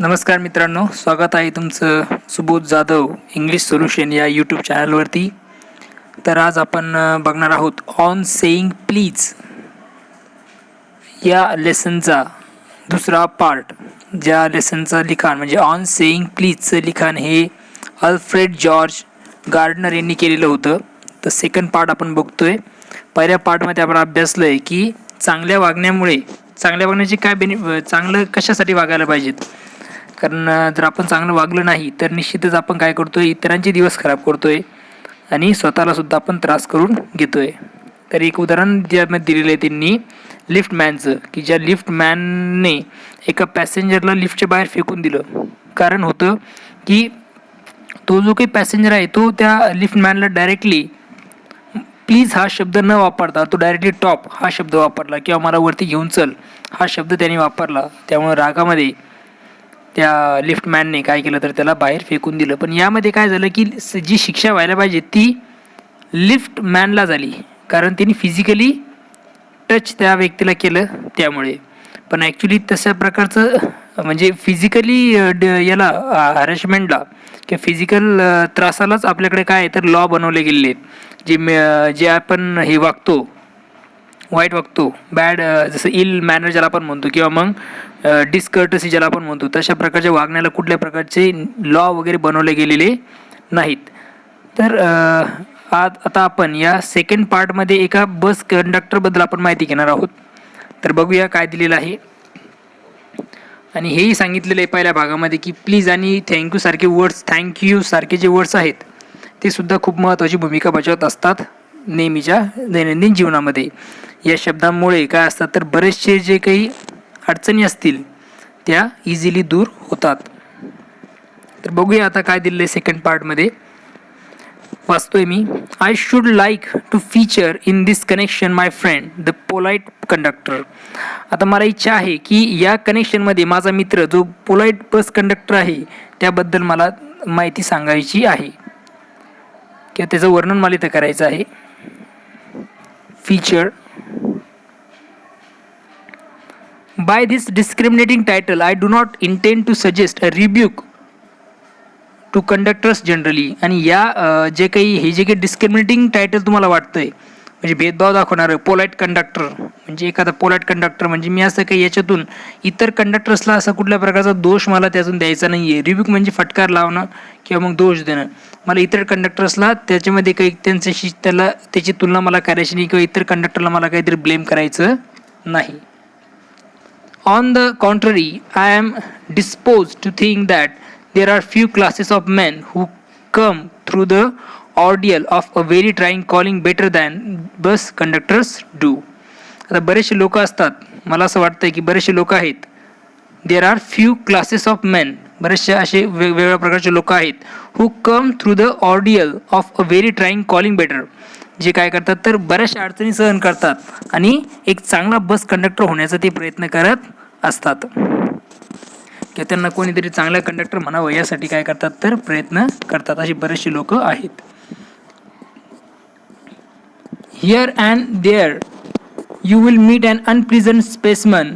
नमस्कार मित्रांनो, स्वागत आहे तुमचं सुबोध जाधव इंग्लिश सोल्युशन या यूट्यूब चॅनलवरती. तर आज आपण बघणार आहोत ऑन सेईंग प्लीज या लेसनचा दुसरा पार्ट. ज्या लेसनचं लिखाण म्हणजे ऑन सेईंग प्लीजचं लिखाण हे अल्फ्रेड जॉर्ज गार्डनर यांनी केलेलं होतं. तर सेकंड पार्ट आपण बघतोय. पहिल्या पार्टमध्ये आपण अभ्यासलं आहे की चांगल्या वागण्याची काय चांगलं कशासाठी वागायला पाहिजेत. कारण जर आपण चांगलं वागलं नाही तर निश्चितच आपण काय करतोय, इतरांचे दिवस खराब करतोय आणि स्वतःला सुद्धा आपण त्रास करून घेतोय. तर एक उदाहरण ज्यामध्ये दिलेलं आहे त्यांनी लिफ्टमॅनचं, की ज्या लिफ्टमॅनने एका पॅसेंजरला लिफ्टच्या बाहेर फेकून दिलं. कारण होतं की तो जो काही पॅसेंजर आहे तो त्या लिफ्टमॅनला डायरेक्टली प्लीज हा शब्द न वापरता तो डायरेक्टली टॉप हा शब्द वापरला किंवा मला वरती घेऊन चल हा शब्द त्याने वापरला. त्यामुळे रागामध्ये त्या लिफ्टमॅनने काय केलं तर त्याला बाहेर फेकून दिलं. पण यामध्ये काय झालं की जी शिक्षा व्हायला पाहिजे ती लिफ्टमॅनला झाली, कारण त्यांनी फिजिकली टच त्या व्यक्तीला केलं त्यामुळे. पण ॲक्च्युली तशा प्रकारचं म्हणजे फिजिकली याला हॅरेसमेंटला किंवा फिजिकल त्रासालाच आपल्याकडे काय आहे तर लॉ बनवले गेलेले आहेत. जे आपण हे वागतो वाईट वागतो, बॅड जसं इल मॅनर ज्याला आपण म्हणतो किंवा मग डिस्कर्टसी ज्याला आपण म्हणतो, तशा प्रकारच्या वागण्याला कुठल्या प्रकारचे लॉ वगैरे बनवले गेलेले नाहीत. तर आता आपण या सेकंड पार्टमध्ये एका बस कंडक्टरबद्दल आपण माहिती घेणार आहोत. तर बघूया काय दिलेलं आहे. आणि हेही सांगितलेलं आहे पहिल्या भागामध्ये की प्लीज आणि थँक्यू सारखे वर्ड्स, थँक्यू सारखे जे वर्ड्स आहेत ते सुद्धा खूप महत्त्वाची भूमिका बजावत असतात नेहमीच्या दैनंदिन जीवनामध्ये. या शब्दांमुळे काय असतात तर बरेचसे जे काही अडचणी असतील त्या इझिली दूर होतात. तर बघूया आता काय दिलेलं आहे सेकंड पार्टमध्ये. वाचतोय मी. I should like to feature in this connection my friend the polite conductor. आता मला इच्छा आहे की या कनेक्शनमध्ये माझा मित्र जो पोलाईट बस कंडक्टर आहे त्याबद्दल मला माहिती सांगायची आहे किंवा त्याचं वर्णन मला इथं करायचं आहे. Feature. By this discriminating title, I do not intend to suggest a rebuke to conductors generally. आणि या जे काही डिस्क्रिमिनेटिंग टायटल तुम्हाला वाटतंय म्हणजे भेदभाव दाखवणारं पोलाईट कंडक्टर म्हणजे एखादा पोलाईट कंडक्टर म्हणजे मी असं काही याच्यातून इतर कंडक्टर्सला असा कुठल्या प्रकारचा दोष मला त्यातून द्यायचा नाही आहे. रिब्यूक म्हणजे फटकार लावणं किंवा मग दोष देणं. मला इतर कंडक्टर्सला त्याच्यामध्ये काही त्याची तुलना मला करायची नाही किंवा इतर कंडक्टरला मला काहीतरी ब्लेम करायचं नाही. On the contrary, I am disposed to think that there are few classes of men who come through the ordeal of a very trying calling better than bus conductors do. आता बरेचसे लोक असतात, मला असं वाटतं की बरेचसे लोक आहेत. There are few classes of men, बरेचसे असे वेगवेगळ्या प्रकारचे लोक आहेत who come through the ordeal of a very trying calling better, जे काय करतात तर बऱ्याचशा अडचणी सहन करतात आणि एक चांगला बस कंडक्टर होण्याचा ते प्रयत्न करत असतात किंवा त्यांना कोणीतरी चांगला कंडक्टर म्हणावं यासाठी काय करतात तर प्रयत्न करतात. अशी बरेचशी लोक आहेत. Here and there you will meet an unpleasant specimen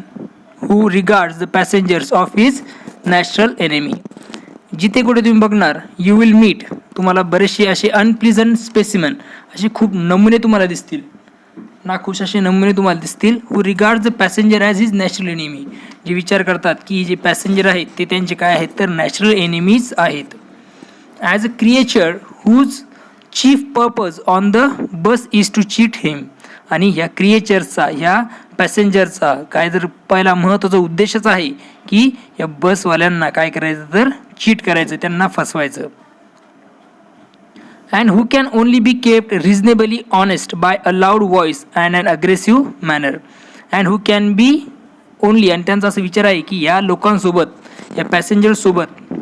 who regards the passengers of his natural enemy. जिथे कुठे तुम्ही बघणार यू विल मीट, तुम्हाला बरेचसे असे अनप्लिझंट स्पेसिमन असे खूप नमुने तुम्हाला दिसतील, नाखुश असे नमुने तुम्हाला दिसतील. Who regard the passenger as his natural enemy, जे विचार करतात की जे पॅसेंजर आहेत ते त्यांचे काय आहेत तर नॅचरल एनिमीज आहेत. As a creature whose chief purpose on the bus is to cheat him. आणि ह्या क्रिएचरचा ह्या पॅसेंजरचा काय तर पहिला महत्त्वाचा उद्देशच आहे की या बसवाल्यांना काय करायचं तर चीट करायचं, त्यांना फसवायचं. And who can only be kept reasonably honest by a loud voice and an aggressive manner. And who can be only, आणि त्यांचा असा विचार आहे की या लोकांसोबत या पॅसेंजरसोबत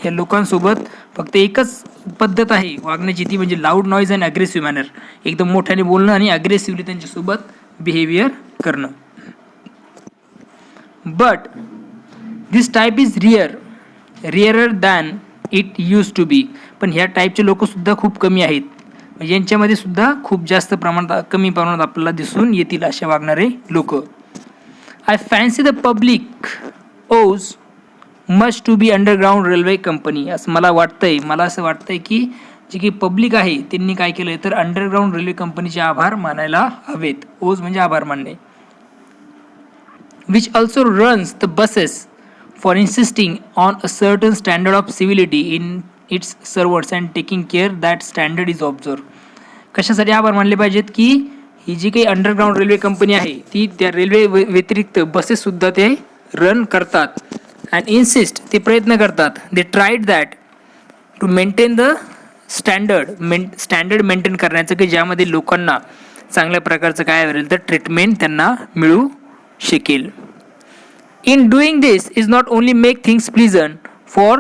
या लोकांसोबत फक्त एकच पद्धत आहे वागण्याची, ती म्हणजे loud noise and aggressive manner, एकदम मोठ्याने बोलणं आणि अग्रेसिव्हली त्यांच्यासोबत बिहेवियर करणं. But this type is rarer than it use to be. पण ह्या टाईपचे लोकसुद्धा खूप कमी आहेत, म्हणजे यांच्यामध्ये सुद्धा खूप जास्त प्रमाणात कमी प्रमाणात आपल्याला दिसून येतील असे वागणारे लोक. I fancy the public owes must to be underground railway company. असं मला असं वाटतंय की जी काही पब्लिक आहे त्यांनी काय केलं आहे तर अंडरग्राऊंड रेल्वे कंपनीचे आभार मानायला हवेत. ओज म्हणजे आभार मानणे. which also runs the buses for insisting on a certain standard of civility in its servants and taking care that standard is observed. कशासाठी आभार मानले पाहिजेत की ही जी काही अंडरग्राऊंड रेल्वे कंपनी आहे ती त्या रेल्वे व्यतिरिक्त बसेस सुद्धा ते रन करतात अँड इन्सिस्ट ते प्रयत्न करतात. They tried that to maintain the standard maintain करण्याचं की ज्यामध्ये लोकांना चांगल्या प्रकारचं काय होईल तर ट्रीटमेंट त्यांना मिळू शकेल. In doing this is not only make things pleasant for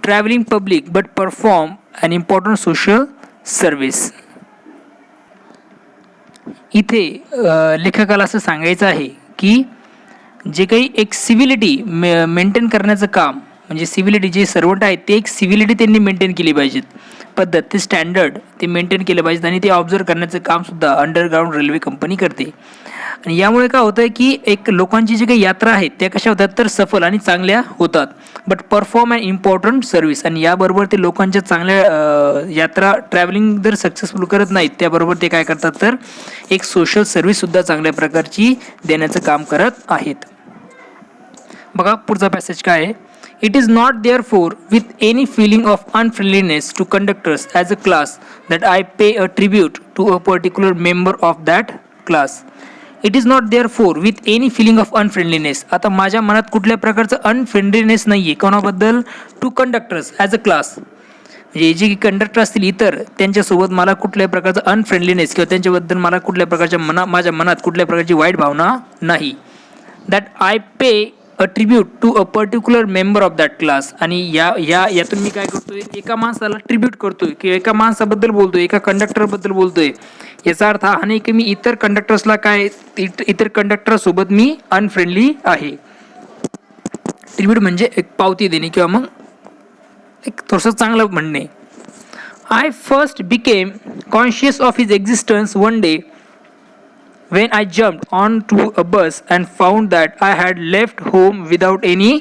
traveling public but perform an important social service. इथे लेखकाला असं सांगायचं आहे की जे काही एक सिव्हिलिटी मेंटेन करण्याचं काम म्हणजे सिव्हिलिटी जे सर्वंट आहेत ते एक सिव्हिलिटी त्यांनी मेंटेन केली पाहिजेत. पद्धत ते स्टँडर्ड ते मेंटेन केलं पाहिजेत आणि ते ऑब्झर्व करण्याचं कामसुद्धा अंडरग्राऊंड रेल्वे कंपनी करते. आणि यामुळे काय होतं आहे की एक लोकांची जी काही यात्रा आहेत त्या कशा होतात तर सफल आणि चांगल्या होतात. But perform and important service आणि याबरोबर ते लोकांच्या चांगल्या यात्रा ट्रॅव्हलिंग जर सक्सेसफुल करत नाहीत त्याबरोबर ते काय करतात तर एक सोशल सर्व्हिससुद्धा चांगल्या प्रकारची देण्याचं काम करत आहेत. बघा पुढचा पॅसेज काय आहे. It is not therefore with any feeling of unfriendliness to conductors as a class that I pay a tribute to a particular member of that class. It is not therefore with any feeling of unfriendliness. आता माझ्या मनात कुठल्या प्रकारचं unfriendliness नाही आहे कोणाबद्दल to conductors as a class म्हणजे जे कंडक्टर असतील इतर त्यांच्यासोबत मला कुठल्याही प्रकारचं अनफ्रेंडलीनेस किंवा त्यांच्याबद्दल मला कुठल्या प्रकारच्या माझ्या मनात कुठल्या प्रकारची वाईट भावना नाही. That I pay a tribute to a particular member of that class आणि यातून मी काय करतोय एका माणसाला ट्रिब्यूट करतोय किंवा एका माणसाबद्दल बोलतोय एका कंडक्टरबद्दल बोलतोय. याचा अर्थ हा नाही की मी इतर कंडक्टर्सला काय इतर कंडक्टरसोबत मी अनफ्रेंडली आहे. ट्रिब्यूट म्हणजे एक पावती देणे किंवा मग एक थोडंसं चांगलं म्हणणे. I first became conscious of his existence one day when I jumped onto a bus and found that I had left home without any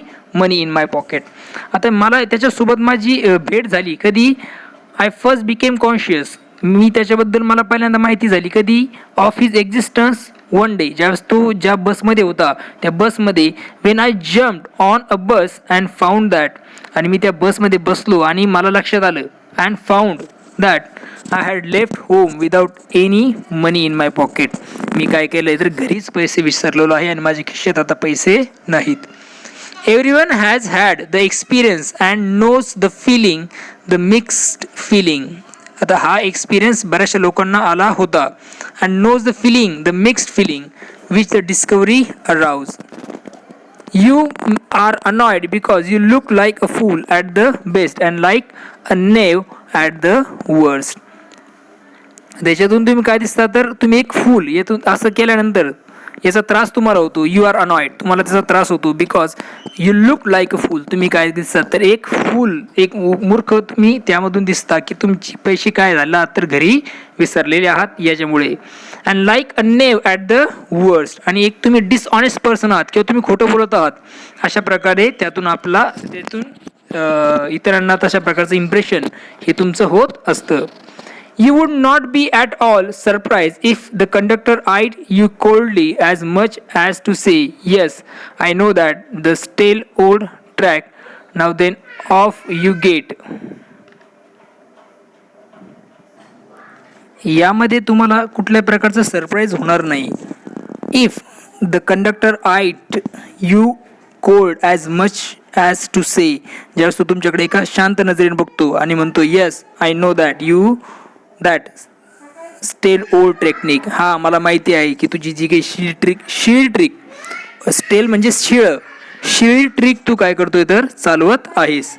money in my pocket. आता मला त्याच्यासोबत माझी भेट झाली कधी. आय फर्स्ट बिकेम कॉन्शियस मी त्याच्याबद्दल मला पहिल्यांदा माहिती झाली कधी of his existence one day ज्यावेळेस तो ज्या बसमध्ये होता त्या बसमध्ये when I jumped on a bus and found that आणि मी त्या बसमध्ये बसलो आणि मला लक्षात आलं and found that I had left home without any money in my pocket. मी काय केलं आहे तर घरीच पैसे विसरलेलो आहे आणि माझ्या खिशात आता पैसे नाहीत. Everyone has had the experience and knows the feeling the mixed feeling. आता हा एक्सपिरियन्स बऱ्याचशा लोकांना आला होता. And knows the feeling the mixed feeling which the discovery arouses. You are annoyed because you look like a fool at the best and like a knave at the worst. त्याच्यातून तुम्ही काय दिसता तर तुम्ही एक फूल यातून असं केल्यानंतर याचा त्रास तुम्हाला होतो. यू आर अनॉइड तुम्हाला त्याचा त्रास होतो because you look like a fool. तुम्ही काय दिसतात तर एक फूल एक मूर्ख तुम्ही त्यामधून दिसता की तुमची पैसे काय झाला तर घरी विसरलेले आहात याच्यामुळे. And like a naive at the worst आणि एक तुम्ही डिसऑनेस्ट पर्सन आहात किंवा तुम्ही खोटं बोलत आहात. अशा प्रकारे त्यातून इतरांना तशा प्रकारचं इम्प्रेशन हे तुमचं होत असतं. You would not be at all surprised if the conductor eyed you coldly as much as to say, yes, I know that, the stale old track, now then off you get. यामध्ये तुम्हाला कुठल्या प्रकारचं surprise होणार नाही. If the conductor eyed you cold as much as to say, ज्यावेळेस तो तुमच्याकडे एका शांत नजरेने बघतो आणि म्हणतो yes, I know that you that स्टेल ओल्ड टेक्निक. हा मला माहिती आहे की तुझी जी काही शीळ ट्रिक स्टेल म्हणजे शीळ ट्रिक तू काय करतोय तर चालवत आहेस.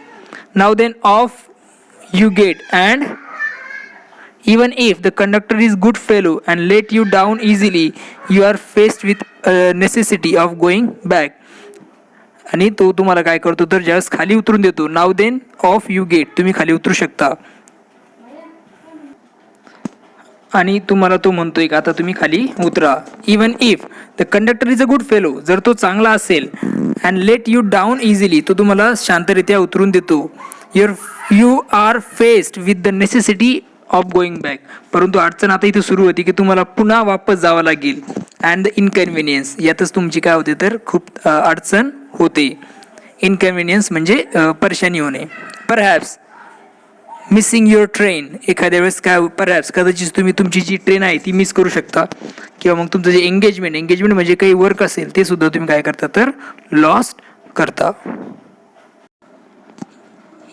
नाव then off you get and even if the conductor is good fellow and let you down easily you are faced with necessity of going back. आणि तो तुम्हाला काय करतो तर ज्यावेळेस खाली उतरून देतो नाव देन ऑफ यू गेट तुम्ही खाली उतरू शकता. आणि तुम्हाला तो म्हणतोय की आता तुम्ही खाली उतरा. Even if the conductor is a good fellow, जर तो चांगला असेल, and let you down easily, तो तुम्हाला शांतरित्या उतरून देतो. You are faced with the necessity of going back, परंतु अडचण आता इथे सुरू होती की तुम्हाला पुन्हा वापस जावं लागेल. अँड द इनकन्व्हिनियन्स, यातच तुमची काय होते तर खूप अडचण होते. इनकन्व्हिनियन्स म्हणजे परेशानी होणे. परहॅप्स मिसिंग युअर ट्रेन, एखाद्या वेळेस काय परहॅप्स कदाचित तुम्ही तुमची जी ट्रेन आहे ती मिस करू शकता, किंवा मग तुमचं जे एंगेजमेंट म्हणजे काही वर्क असेल ते सुद्धा तुम्ही काय करता तर लॉस्ट करता.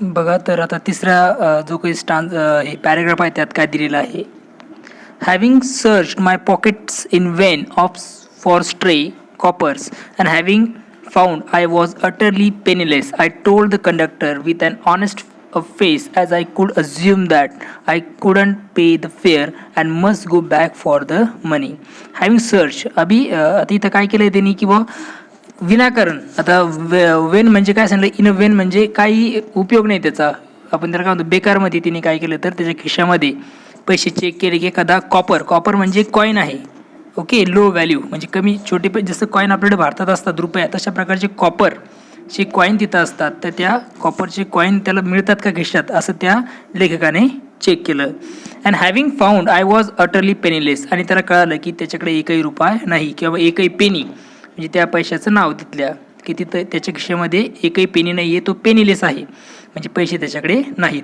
बघा तर आता तिसरा जो काही हे पॅरेग्राफ आहे त्यात काय दिलेलं आहे. Having search my pockets in vain of for stray coppers and having found I was utterly penniless, I told the conductor with an honest face as I could assume that I couldn't pay the fare and must go back for the money. Having searched, आता इथं काय केलंय त्यांनी की विनाकारण, आता Wien म्हणजे काय सांगितलं, इन अ वेन म्हणजे काही उपयोग नाही त्याचा, आपण त्याला काय म्हणतो बेकारमध्ये. तिने काय केलं तर त्याच्या खिशामध्ये पैसे चेक केले की एखादा कॉपर म्हणजे कॉईन आहे, ओके, लो व्हॅल्यू म्हणजे कमी छोटे जसं कॉईन आपल्याकडे भारतात असतात रुपया, तशा प्रकारचे कॉपरचे कॉईन तिथं असतात. तर त्या कॉपरचे कॉईन त्याला मिळतात का खिशात, असं त्या लेखकाने चेक केलं. And having found I was utterly penniless, आणि त्याला कळालं की त्याच्याकडे एकही रुपया नाही किंवा एकही पेनी, म्हणजे त्या पैशाचं नाव तिथल्या की तिथं त्याच्या खिशामध्ये एकही पेनी नाही आहे, तो पेनीलेस आहे म्हणजे पैसे त्याच्याकडे नाहीत.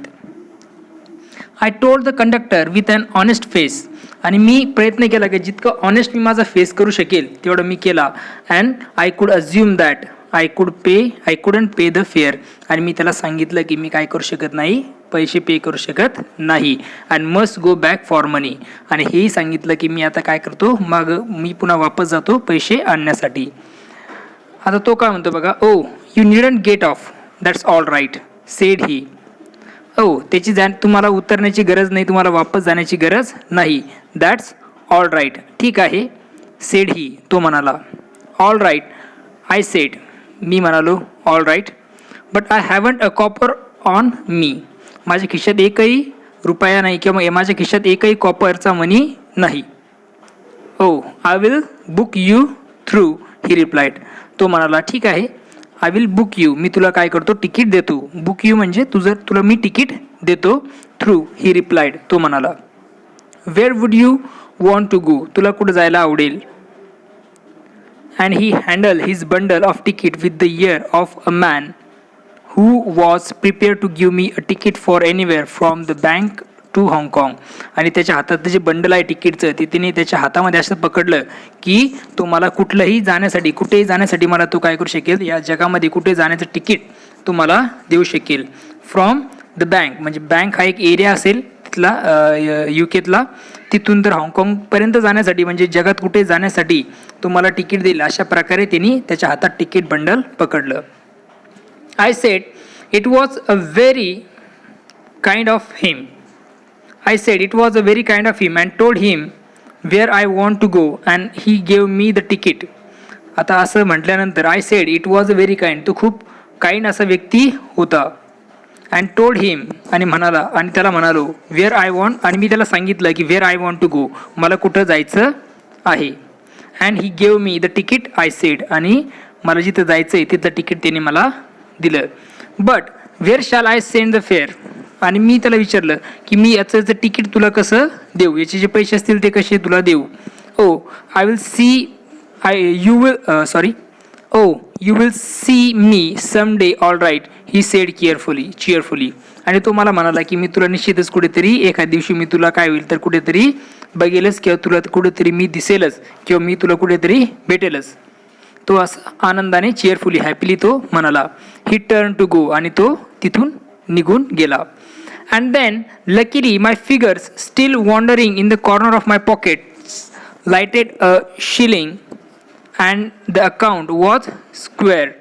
I told the conductor with an honest face, आणि मी प्रयत्न केला की जितकं ऑनेस्ट मी माझा फेस करू शकेल तेवढं मी केला. And I could assume that I couldn't pay the fair, आणि मी त्याला सांगितलं की मी काय करू शकत नाही, पैसे पे करू शकत नाही. And must go back for money, आणि हेही सांगितलं की मी आता काय करतो, मी पुन्हा वापस जातो पैसे आणण्यासाठी. आता तो काय म्हणतो बघा, oh you needn't get off, that's all right said he. त्याची तुम्हाला उतरण्याची गरज नाही, तुम्हाला वापस जाण्याची गरज नाही. दॅट्स ऑल राईट, ठीक आहे. सेड ही, तो म्हणाला. ऑल राईट आय सेड, मी म्हणालो all right. But I haven't a copper on me, माझ्या खिशात एकही रुपया नाही किंवा माझ्या खिशात एकही कॉपरचा मनी नाही. I will book you through, he replied, तो म्हणाला ठीक आहे. आय विल बुक यू, मी तुला काय करतो तिकीट देतो. बुक यू म्हणजे तुला मी तिकीट देतो. थ्रू, ही रिप्लाइड, तो म्हणाला. Where would you want to go, तुला कुठं जायला आवडेल. And he handle his bundle of ticket with the air of a man who was prepare to give me a ticket for anywhere from the bank to हाँगकाँग, आणि त्याच्या हातात जे bundle आहे तिकीटचं ते तिने त्याच्या हातामध्ये असं पकडलं की तो मला कुठेही जाण्यासाठी मला तो काय करू शकेल, या जगामध्ये कुठे जाण्याचं तिकीट तो मला देऊ शकेल. फ्रॉम द बँक म्हणजे बँक हा एक एरिया असेल तिथला युकेतला, तिथून तर हाँगकाँगपर्यंत जाण्यासाठी म्हणजे जगात कुठे जाण्यासाठी तो मला तिकीट देईल, अशा प्रकारे त्यांनी त्याच्या हातात तिकीट बंडल पकडलं. I said it was a very kind of him, I said it was a very kind of him and told him where I want to go and he gave me the ticket. आता असं म्हटल्यानंतर I said it was a very kind, तो खूप kind असा व्यक्ती होता. And told हिम, आणि त्याला म्हणालो वेअर आय वॉन्ट, आणि मी त्याला सांगितलं की where I want to go, मला कुठं जायचं आहे. And he gave me the ticket I said, आणि मला जिथं जायचं आहे तिथलं तिकीट त्याने मला दिलं. But where shall I send the fair, आणि मी त्याला विचारलं की मी याचं तिकीट तुला कसं देऊ, याचे जे पैसे असतील ते कसे तुला देऊ. You will see me some day all right, he said cheerfully, आणि तो मला म्हणाला की मी तुला निश्चितच कुठेतरी एखाद दिवशी मी तुला काय होईल तर कुठेतरी बघेलच किंवा तुला कुठेतरी मी दिसेलच किंवा मी तुला कुठेतरी भेटेलच. तो असं आनंदाने चिअरफुली हॅपीली तो म्हणाला. ही टर्न टू गो, आणि तो तिथून निघून गेला. And then, luckily, my fingers, still wandering in the corner of my pockets, lighted a shilling, and the account was square.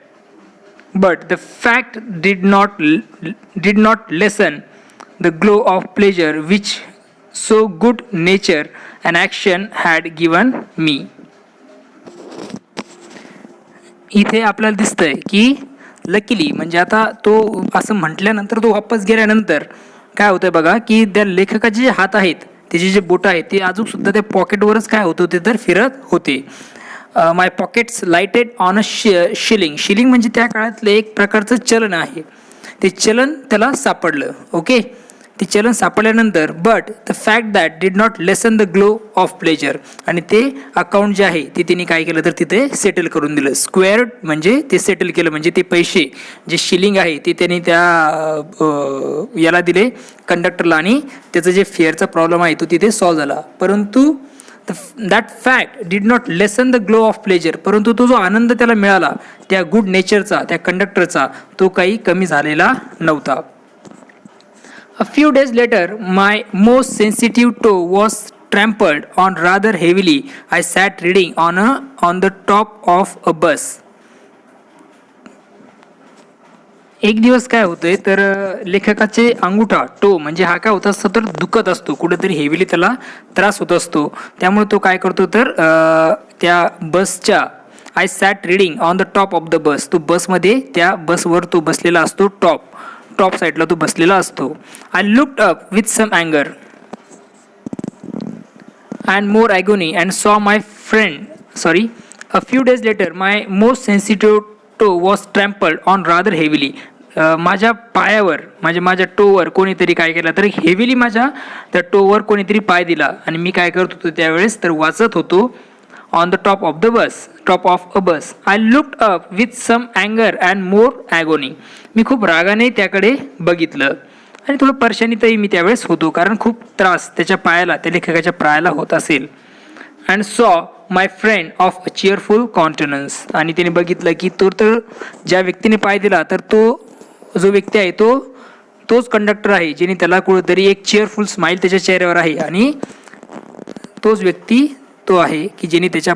But the fact did not lessen the glow of pleasure which so good nature and action had given me. इथे आपल्याला दिसतंय की luckily म्हणजे आता तो असं म्हटल्यानंतर तो वापस गेल्यानंतर काय होतंय बघा की त्या लेखकाचे जे हात आहेत त्याचे जे बोटं आहेत ते अजूनसुद्धा त्या पॉकेटवरच काय होत होते तर फिरत होते. My pockets lighted on a shilling. Shilling म्हणजे त्या काळातलं एक प्रकारचं चलन आहे. ते चलन त्याला सापडलं. ओके, ते चलन सापडल्यानंतर but the fact that did not lesson the glow of pleasure. आणि ते अकाउंट जे आहे ते त्यांनी काय केलं तर तिथे सेटल करून दिलं. स्क्वेअर्ड म्हणजे ते सेटल केलं, म्हणजे ते पैसे जे शिलिंग आहे ते त्यांनी त्या याला दिले कंडक्टरला, आणि त्याचं जे फेअरचा प्रॉब्लेम आहे तो तिथे सॉल्व्ह झाला. परंतु that fact did not lesson the glow of pleasure. परंतु तो जो आनंद त्याला मिळाला त्या गुड नेचरचा, त्या कंडक्टरचा, तो काही कमी झालेला नव्हता. A few days later, my most sensitive toe was trampled on rather heavily. I sat reading on the top of a bus. एक दिवस काय होतंय तर लेखकाचे अंगुठा टो म्हणजे हा काय होत असतो तर दुखत असतो, कुठेतरी हेवीली त्याला त्रास होत असतो. त्यामुळे तो काय करतो तर त्या बसच्या I sat riding on the top of the bus. तो बसमध्ये त्या बसवर तो बसलेला असतो, टॉप साईडला तो बसलेला असतो. I looked up with some अँगर and more agony and saw my friend a few days later my most sensitive toe was trampled on rather heavily. माझ्या पायावर माझ्या टोवर कोणीतरी काय केलं तर हेविली माझ्या त्या टोवर कोणीतरी पाय दिला. आणि मी काय करत होतो त्यावेळेस तर वाचत होतो on the top of a bus. I looked up with some अँगर अँड मोर ॲगोनी. मी खूप रागाने त्याकडे बघितलं आणि थोडं परेशानीतही मी त्यावेळेस होतो, कारण खूप त्रास त्याच्या पायाला, त्या लेखकाच्या पायाला होत असेल. And saw my friend of a cheerful कॉन्टेनन्स. आणि त्याने बघितलं की तो तर ज्या व्यक्तीने पाय दिला तर तो जो व्यक्ती आहे तोच कंडक्टर आहे ज्याने त्याला कुठेतरी एक चिअरफुल स्माईल त्याच्या चेहऱ्यावर आहे, आणि तोच व्यक्ती तो आहे की ज्याने त्याच्या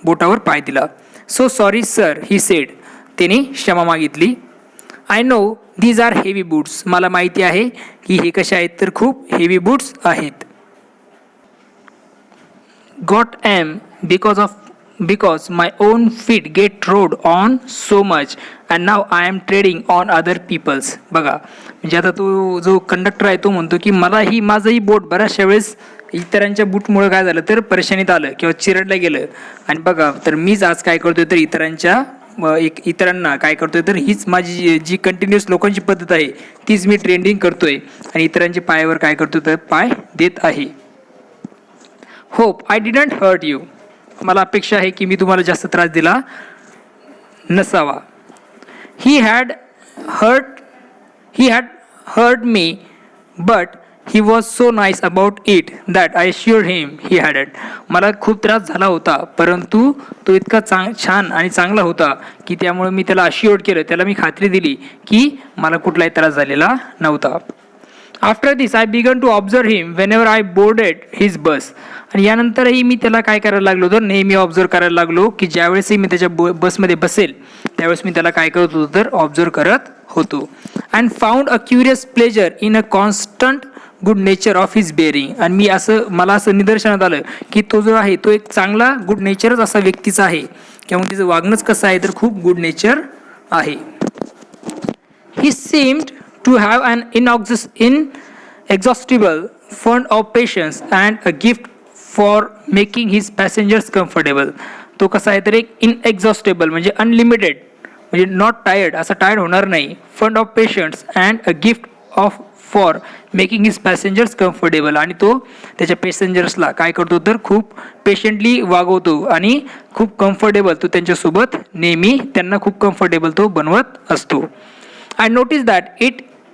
बोटावर पाय दिला. So sorry sir he said. त्याने क्षमा मागितली. I know these are heavy boots. मला माहिती आहे की हे कसे आहेत तर खूप हेवी बूट्स आहेत. Got em because my own feet get trod on so much and now I am treading on other people's. बघा, म्हणजे आता तो जो कंडक्टर आहे तो म्हणतो की माझंही बोट बऱ्याचशा वेळेस इतरांच्या बूटमुळे काय झालं तर परेशानीत आलं किंवा चिरडलं गेलं. आणि बघा तर मीच आज काय करतोय तर इतरांना काय करतोय तर हीच माझी जी कंटिन्युअस लोकांची पद्धत आहे तीच मी ट्रेंडिंग करतोय आणि इतरांच्या पायावर काय करतोय तर पाय देत आहे. Hope I didn't hurt you. मला अपेक्षा आहे की मी तुम्हाला जास्त त्रास दिला नसावा. He had hurt me but he was so nice about it that I assured him he hadn't. मला खूप त्रास झाला होता परंतु तो इतका छान आणि चांगला होता की त्यामुळे मी त्याला अश्युअर्ड केलं, त्याला मी खात्री दिली की मला कुठलाही त्रास झालेला नव्हता. After this I began to observe him whenever I boarded his bus. आणि यानंतरही मी त्याला काय करायला लागलो तर नेहमी ऑब्झर्व करायला लागलो की ज्यावेळेसही मी त्याच्या बसमध्ये बसेल त्यावेळेस मी त्याला काय करत होतो तर ऑब्झर्व करत होतो. And found a curious pleasure in a constant good nature of his bearing. आणि मला असं निदर्शनात आलं की तो जो आहे तो एक चांगला गुड नेचरच असा व्यक्तीचा आहे किंवा तिचं वागणंच कसं आहे तर खूप गुड नेचर आहे. ही seemed to have an inexhaustible fund of patience and a gift for making his passengers comfortable. तो कसा आहे तर एक इनएक्झॉस्टेबल म्हणजे अनलिमिटेड म्हणजे नॉट टायर्ड, असं टायर्ड होणार नाही. Fund of patience and a gift for making his passengers comfortable. आणि तो त्याच्या पॅसेंजर्सला काय करतो तर खूप पेशंटली वागवतो आणि खूप कम्फर्टेबल तो त्यांच्यासोबत नेहमी त्यांना खूप कम्फर्टेबल तो बनवत असतो. I noticed that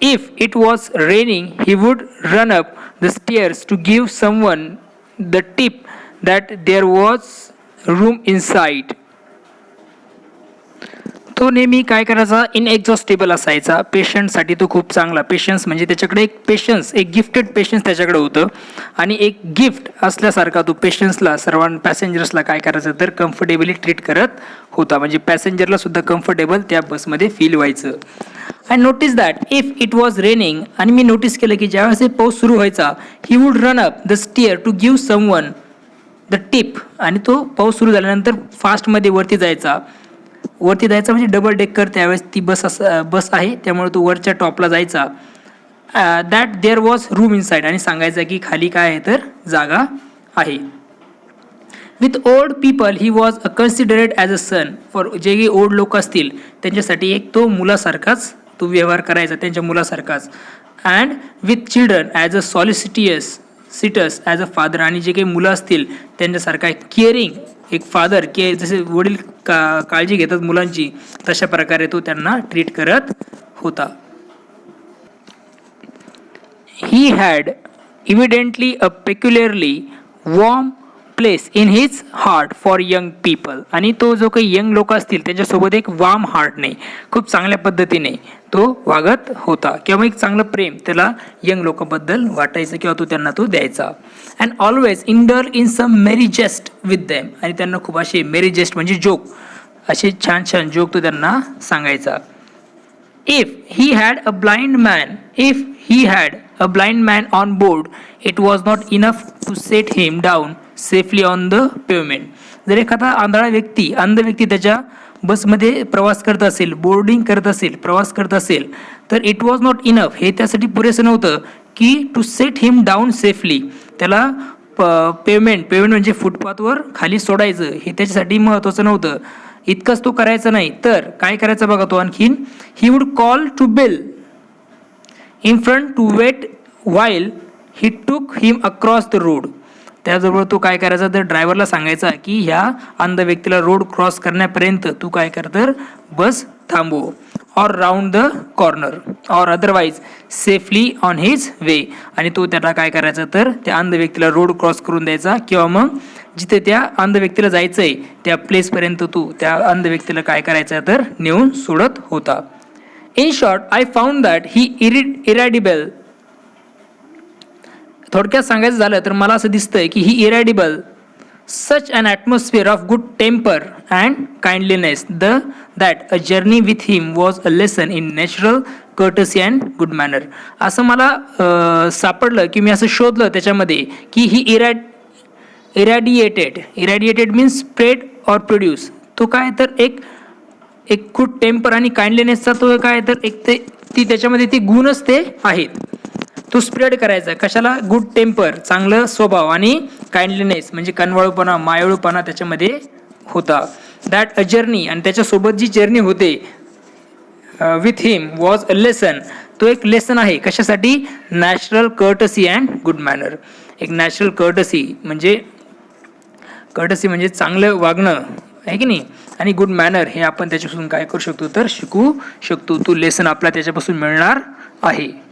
if it was raining, he would run up the stairs to give someone the tip that there was room inside. तो नेहमी काय करायचा इनएक्झॉस्टेबल असायचा. पेशंटसाठी तो खूप चांगला. पेशन्स म्हणजे त्याच्याकडे एक गिफ्टेड पेशन्स त्याच्याकडे होतं आणि एक गिफ्ट असल्यासारखा तो पेशन्सला पॅसेंजर्सला काय करायचं तर कम्फर्टेबली ट्रीट करत होता. म्हणजे पॅसेंजरला सुद्धा कम्फर्टेबल त्या बसमध्ये फील व्हायचं. I notice that if it was raining. आणि मी नोटीस केलं की ज्यावेळेस पाऊस सुरू व्हायचा he would run up the stair to give someone the tip. आणि तो पाऊस सुरू झाल्यानंतर फास्टमध्ये वरती जायचा म्हणजे डबल डेकर त्यावेळेस ती बस आहे त्यामुळे तो वरच्या टॉपला जायचा. That there was room inside, आणि सांगायचं की खाली काय आहे तर जागा आहे. With old people he was considered as a son. For जे काही ओल्ड लोक असतील त्यांच्यासाठी एक तो मुलासारखाच तो व्यवहार करायचा, त्यांच्या मुलासारखाच. And with children as a सिटस ॲज अ फादर, आणि जे काही मुलं असतील त्यांच्यासारखा एक केअरिंग एक फादर के जसे वडील काळजी घेतात मुलांची तशा प्रकारे तो त्यांना ट्रीट करत होता. He had evidently a peculiarly warm place in his heart for young people. आणि तो जो काही यंग लोक असतील त्यांच्यासोबत एक वार्म हार्टने खूप चांगल्या पद्धतीने तो वागत होता, किंवा एक चांगलं प्रेम त्याला यंग लोकांबद्दल वाटायचं किंवा तो त्यांना तो द्यायचा. And always indulge in some merry jest with them, आणि त्यांना खूप असे मेरी जेस्ट म्हणजे जोक, असे छान छान जोक तो त्यांना सांगायचा. If he had a blind man on board, it was not enough to set him down safely on the pavement. जर एखादा अंध व्यक्ती त्याच्या बसमध्ये प्रवास करत असेल, बोर्डिंग करत असेल, प्रवास करत असेल, तर इट वॉज नॉट इनफ, हे त्यासाठी पुरेसं नव्हतं की to set him down safely, त्याला पेमेंट म्हणजे फुटपाथवर खाली सोडायचं हे त्याच्यासाठी महत्त्वाचं नव्हतं. इतकंच तो करायचं नाही, तर काय करायचं बघा तो आणखीन. He would call to Bill in front to wait while he took him across the road. त्याजवळ तो काय करायचा तर ड्रायव्हरला सांगायचा की ह्या अंध व्यक्तीला रोड क्रॉस करण्यापर्यंत तू काय कर तर बस थांबव. Or round the corner or otherwise safely on his way, आणि तो त्याला काय करायचा तर त्या अंध व्यक्तीला रोड क्रॉस करून द्यायचा, किंवा मग जिथे त्या अंध व्यक्तीला जायचं आहे त्या प्लेसपर्यंत तू त्या अंध व्यक्तीला काय करायचं तर नेऊन सोडत होता. In short I found that he incredible. थोडक्यात सांगायचं झालं तर मला असं दिसतंय की ही इरॅडिबल such an atmosphere of good temper and kindliness that a journey with him was a lesson in natural courtesy and good manner. असं मला सापडलं की मी असं शोधलं त्याच्यामध्ये की ही irradiated means spread or produce, तो काय तर एक गुड टेम्पर आणि काइंडलीनेसचा तो काय तर एक ती त्याच्यामध्ये ती गुणच ते आहेत, तो स्प्रेड करायचा. कशाला? गुड टेम्पर, चांगलं स्वभाव, आणि काइंडलीनेस म्हणजे कनवाळूपणा, मायाळूपणा त्याच्यामध्ये होता. दॅट अ जर्नी, आणि त्याच्यासोबत जी जर्नी होते with him was a lesson, तो एक लेसन आहे. कशासाठी? Natural courtesy and good manner. एक नॅचरल कर्टसी म्हणजे चांगलं वागणं आहे की नाही, आणि गुड मॅनर हे आपण त्याच्यापासून काय करू शकतो तर शिकू शकतो. तो लेसन आपला त्याच्यापासून मिळणार आहे.